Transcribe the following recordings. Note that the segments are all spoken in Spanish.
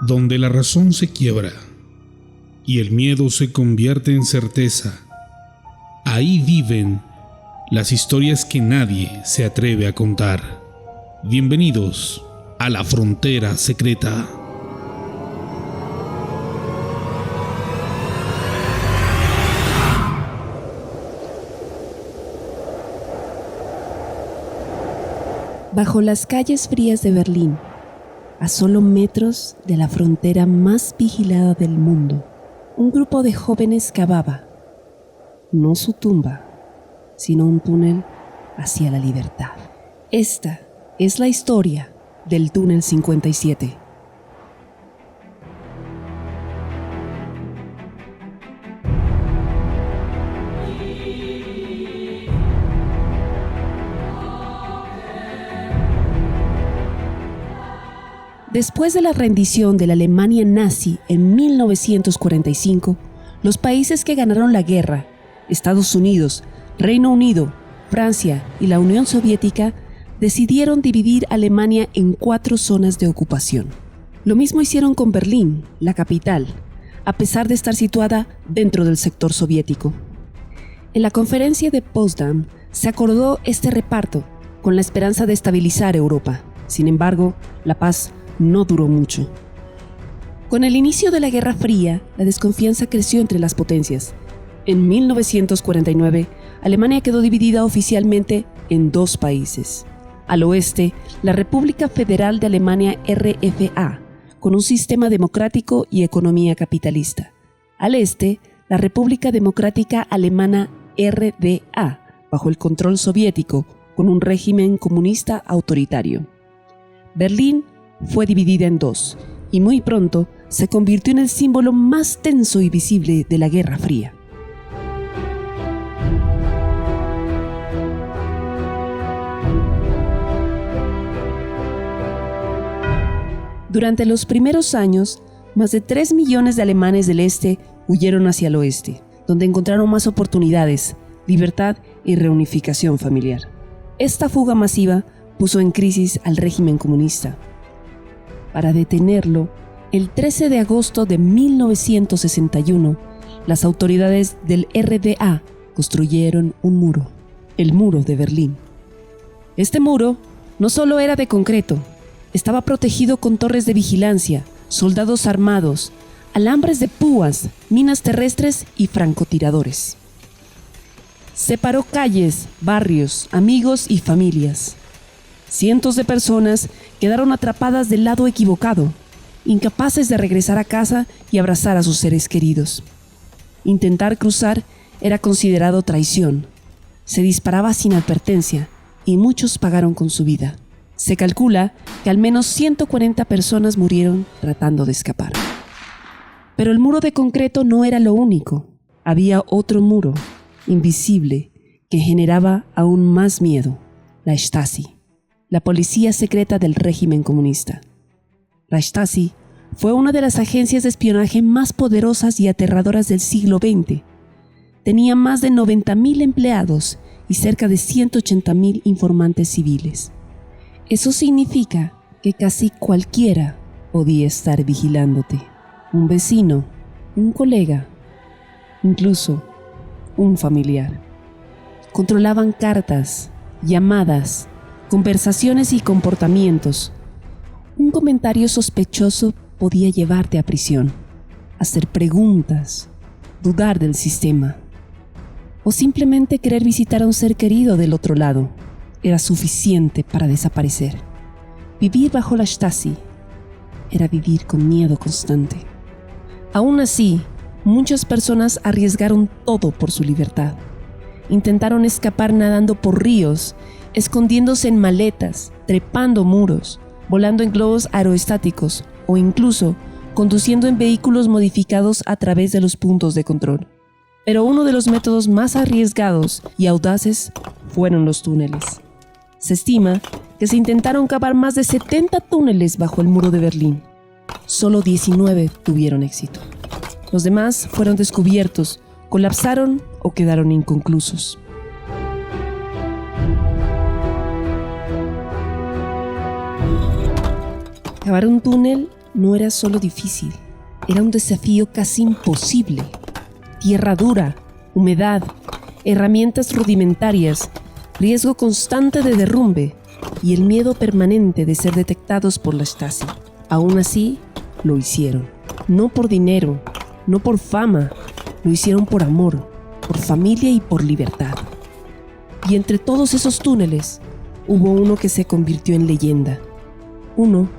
donde la razón se quiebra y el miedo se convierte en certeza. Ahí viven las historias que nadie se atreve a contar. Bienvenidos a la frontera secreta. Bajo las calles frías de Berlín, a solo metros de la frontera más vigilada del mundo, un grupo de jóvenes cavaba, no su tumba, sino un túnel hacia la libertad. Esta es la historia del Túnel 57. Después de la rendición de la Alemania nazi en 1945, los países que ganaron la guerra, Estados Unidos, Reino Unido, Francia y la Unión Soviética, decidieron dividir Alemania en 4 zonas de ocupación. Lo mismo hicieron con Berlín, la capital, a pesar de estar situada dentro del sector soviético. En la conferencia de Potsdam se acordó este reparto con la esperanza de estabilizar Europa. Sin embargo, la paz no duró mucho. Con el inicio de la Guerra Fría, la desconfianza creció entre las potencias. En 1949, Alemania quedó dividida oficialmente en 2 países. Al oeste, la República Federal de Alemania RFA, con un sistema democrático y economía capitalista. Al este, la República Democrática Alemana RDA, bajo el control soviético, con un régimen comunista autoritario. Berlín fue dividida en 2 y muy pronto se convirtió en el símbolo más tenso y visible de la Guerra Fría. Durante los primeros años, más de 3 millones de alemanes del este huyeron hacia el oeste, donde encontraron más oportunidades, libertad y reunificación familiar. Esta fuga masiva puso en crisis al régimen comunista. Para detenerlo, el 13 de agosto de 1961, las autoridades del RDA construyeron un muro, el Muro de Berlín. Este muro no solo era de concreto, estaba protegido con torres de vigilancia, soldados armados, alambres de púas, minas terrestres y francotiradores. Separó calles, barrios, amigos y familias. Cientos de personas quedaron atrapadas del lado equivocado, incapaces de regresar a casa y abrazar a sus seres queridos. Intentar cruzar era considerado traición. Se disparaba sin advertencia y muchos pagaron con su vida. Se calcula que al menos 140 personas murieron tratando de escapar. Pero el muro de concreto no era lo único. Había otro muro, invisible, que generaba aún más miedo: la Stasi, la policía secreta del régimen comunista. La Stasi fue una de las agencias de espionaje más poderosas y aterradoras del siglo XX. Tenía más de 90.000 empleados y cerca de 180.000 informantes civiles. Eso significa que casi cualquiera podía estar vigilándote. Un vecino, un colega, incluso un familiar. Controlaban cartas, llamadas, conversaciones y comportamientos. Un comentario sospechoso podía llevarte a prisión, hacer preguntas, dudar del sistema, o simplemente querer visitar a un ser querido del otro lado. Era suficiente para desaparecer. Vivir bajo la Stasi era vivir con miedo constante. Aún así, muchas personas arriesgaron todo por su libertad. Intentaron escapar nadando por ríos, escondiéndose en maletas, trepando muros, volando en globos aerostáticos o incluso conduciendo en vehículos modificados a través de los puntos de control. Pero uno de los métodos más arriesgados y audaces fueron los túneles. Se estima que se intentaron cavar más de 70 túneles bajo el muro de Berlín. Solo 19 tuvieron éxito. Los demás fueron descubiertos, colapsaron o quedaron inconclusos. Cavar un túnel no era solo difícil, era un desafío casi imposible. Tierra dura, humedad, herramientas rudimentarias, riesgo constante de derrumbe y el miedo permanente de ser detectados por la Stasi. Aún así, lo hicieron. No por dinero, no por fama, lo hicieron por amor, por familia y por libertad. Y entre todos esos túneles, hubo uno que se convirtió en leyenda. Uno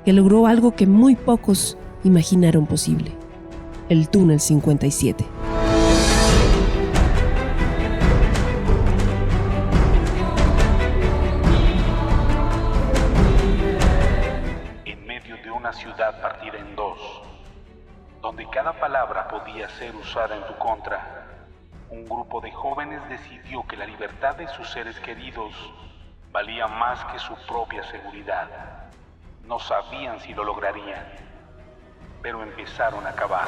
que logró algo que muy pocos imaginaron posible: el Túnel 57. En medio de una ciudad partida en dos, donde cada palabra podía ser usada en tu contra, un grupo de jóvenes decidió que la libertad de sus seres queridos valía más que su propia seguridad. No sabían si lo lograrían, pero empezaron a cavar.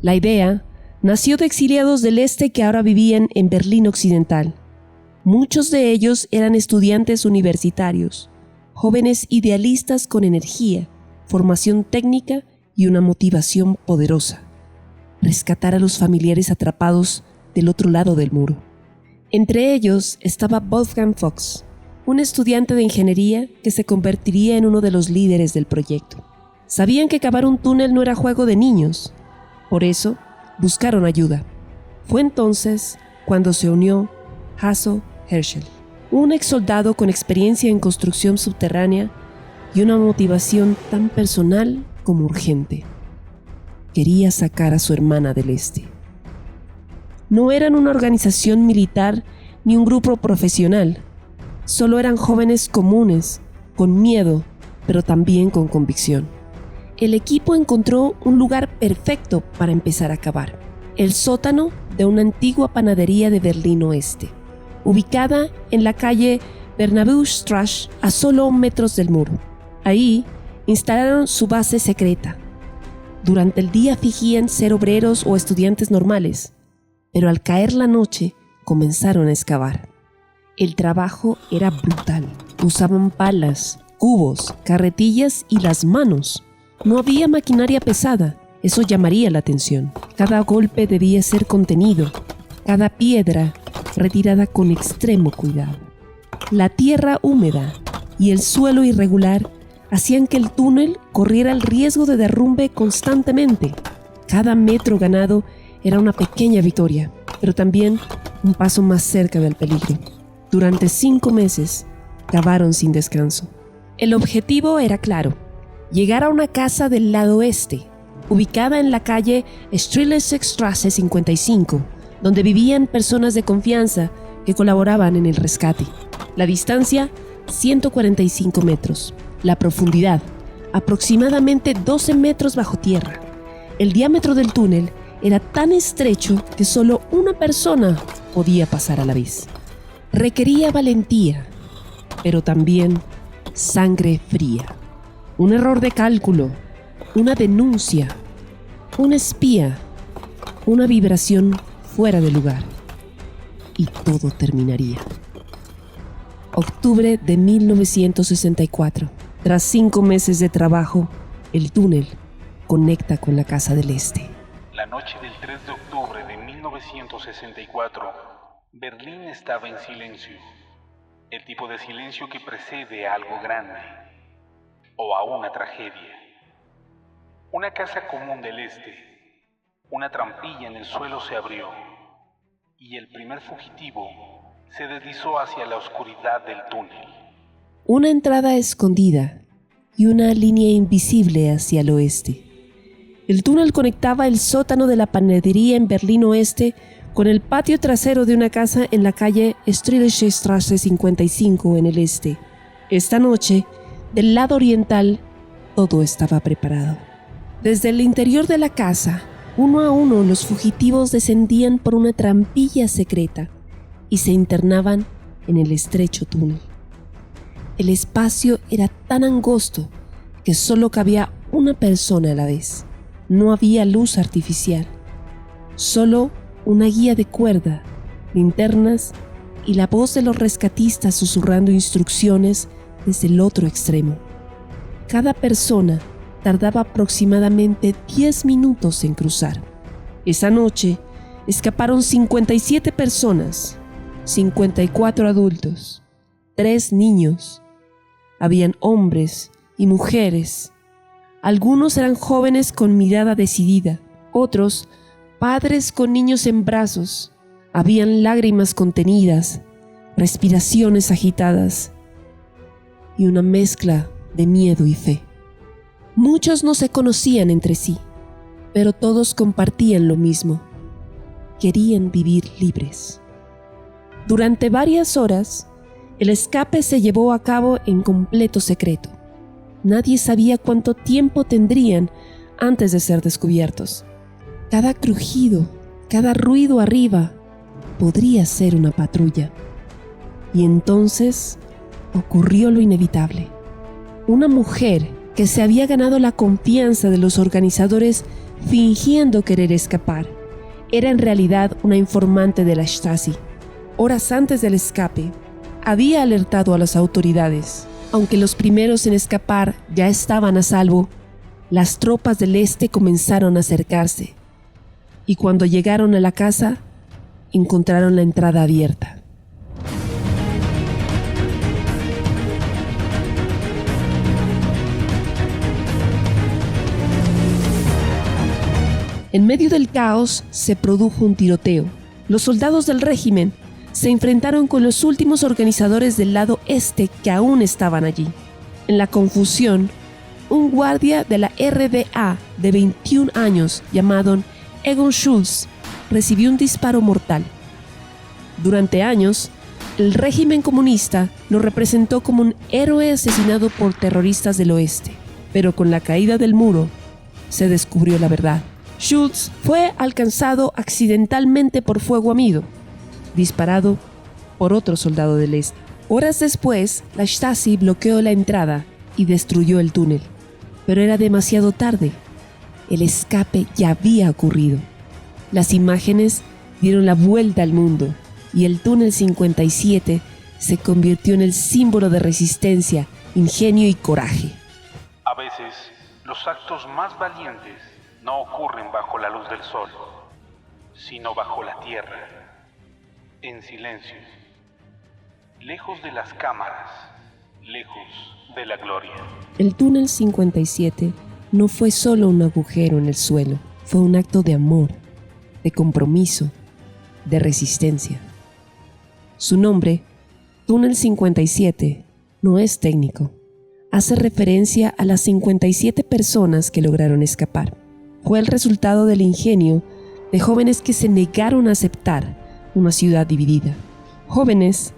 La idea nació de exiliados del este que ahora vivían en Berlín Occidental. Muchos de ellos eran estudiantes universitarios, jóvenes idealistas con energía, formación técnica y una motivación poderosa: rescatar a los familiares atrapados del otro lado del muro. Entre ellos estaba Wolfgang Fuchs, un estudiante de ingeniería que se convertiría en uno de los líderes del proyecto. Sabían que cavar un túnel no era juego de niños, por eso buscaron ayuda. Fue entonces cuando se unió Hasso Herschel, un ex soldado con experiencia en construcción subterránea y una motivación tan personal como urgente. Quería sacar a su hermana del este. No eran una organización militar ni un grupo profesional, solo eran jóvenes comunes, con miedo, pero también con convicción. El equipo encontró un lugar perfecto para empezar a cavar: el sótano de una antigua panadería de Berlín Oeste, ubicada en la calle Bernabeustraße, a solo metros del muro. Ahí instalaron su base secreta. Durante el día fingían ser obreros o estudiantes normales, pero al caer la noche comenzaron a excavar. El trabajo era brutal. Usaban palas, cubos, carretillas y las manos. No había maquinaria pesada, eso llamaría la atención. Cada golpe debía ser contenido, cada piedra retirada con extremo cuidado. La tierra húmeda y el suelo irregular hacían que el túnel corriera el riesgo de derrumbe constantemente. Cada metro ganado era una pequeña victoria, pero también un paso más cerca del peligro. Durante 5 meses, cavaron sin descanso. El objetivo era claro: llegar a una casa del lado este, ubicada en la calle Strelitzer-Straße 55, donde vivían personas de confianza que colaboraban en el rescate. La distancia, 145 metros. La profundidad, aproximadamente 12 metros bajo tierra. El diámetro del túnel era tan estrecho que solo una persona podía pasar a la vez. Requería valentía, pero también sangre fría. Un error de cálculo, una denuncia, un espía, una vibración fuera de lugar, y todo terminaría. Octubre de 1964. Tras 5 meses de trabajo, el túnel conecta con la Casa del Este. La noche del 3 de octubre de 1964, Berlín estaba en silencio. El tipo de silencio que precede a algo grande o a una tragedia. Una casa común del este, una trampilla en el suelo se abrió y el primer fugitivo se deslizó hacia la oscuridad del túnel. Una entrada escondida y una línea invisible hacia el oeste. El túnel conectaba el sótano de la panadería en Berlín Oeste con el patio trasero de una casa en la calle Strelitzer-Straße 55 en el este. Esta noche, del lado oriental, todo estaba preparado. Desde el interior de la casa, uno a uno los fugitivos descendían por una trampilla secreta y se internaban en el estrecho túnel. El espacio era tan angosto que solo cabía una persona a la vez. No había luz artificial, solo una guía de cuerda, linternas y la voz de los rescatistas susurrando instrucciones desde el otro extremo. cada persona tardaba aproximadamente 10 minutos en cruzar. Esa noche escaparon 57 personas, 54 adultos, 3 niños. Habían hombres y mujeres. Algunos eran jóvenes con mirada decidida, otros padres con niños en brazos. Habían lágrimas contenidas, respiraciones agitadas y una mezcla de miedo y fe. Muchos no se conocían entre sí, pero todos compartían lo mismo. Querían vivir libres. Durante varias horas, el escape se llevó a cabo en completo secreto. Nadie sabía cuánto tiempo tendrían antes de ser descubiertos. Cada crujido, cada ruido arriba, podría ser una patrulla. Y entonces ocurrió lo inevitable. Una mujer que se había ganado la confianza de los organizadores fingiendo querer escapar, era en realidad una informante de la Stasi. Horas antes del escape, había alertado a las autoridades. Aunque los primeros en escapar ya estaban a salvo, las tropas del este comenzaron a acercarse. Y cuando llegaron a la casa, encontraron la entrada abierta. En medio del caos se produjo un tiroteo. Los soldados del régimen se enfrentaron con los últimos organizadores del lado este que aún estaban allí. En la confusión, un guardia de la RDA de 21 años llamado Egon Schultz recibió un disparo mortal. Durante años, el régimen comunista lo representó como un héroe asesinado por terroristas del oeste, pero con la caída del muro se descubrió la verdad. Schultz fue alcanzado accidentalmente por fuego amigo, disparado por otro soldado del este. Horas después, la Stasi bloqueó la entrada y destruyó el túnel, pero era demasiado tarde. El escape ya había ocurrido. Las imágenes dieron la vuelta al mundo y el túnel 57 se convirtió en el símbolo de resistencia, ingenio y coraje. A veces, los actos más valientes no ocurren bajo la luz del sol, sino bajo la tierra, en silencio, lejos de las cámaras, lejos de la gloria. El túnel 57 no fue solo un agujero en el suelo, fue un acto de amor, de compromiso, de resistencia. Su nombre, Túnel 57, no es técnico. Hace referencia a las 57 personas que lograron escapar. Fue el resultado del ingenio de jóvenes que se negaron a aceptar una ciudad dividida. Jóvenes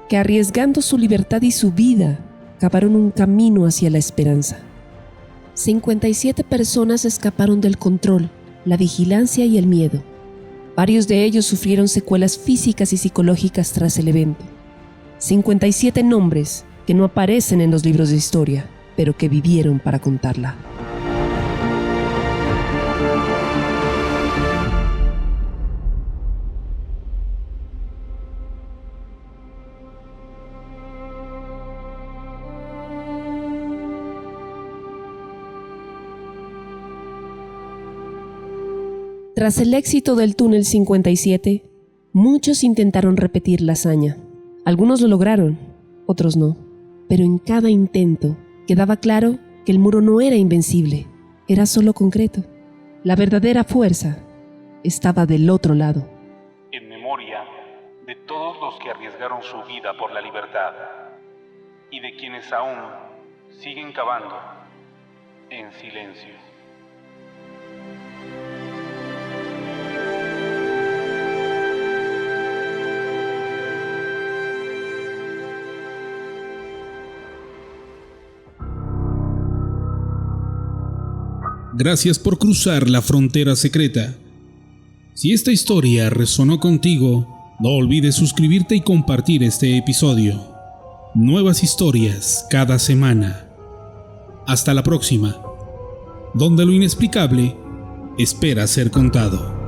que, arriesgando su libertad y su vida, cavaron un camino hacia la esperanza. 57 personas escaparon del control, la vigilancia y el miedo. Varios de ellos sufrieron secuelas físicas y psicológicas tras el evento. 57 nombres que no aparecen en los libros de historia, pero que vivieron para contarla. Tras el éxito del túnel 57, muchos intentaron repetir la hazaña. Algunos lo lograron, otros no. Pero en cada intento quedaba claro que el muro no era invencible, era solo concreto. La verdadera fuerza estaba del otro lado. En memoria de todos los que arriesgaron su vida por la libertad y de quienes aún siguen cavando en silencio. Gracias por cruzar la frontera secreta. Si esta historia resonó contigo, no olvides suscribirte y compartir este episodio. Nuevas historias cada semana. Hasta la próxima, donde lo inexplicable espera ser contado.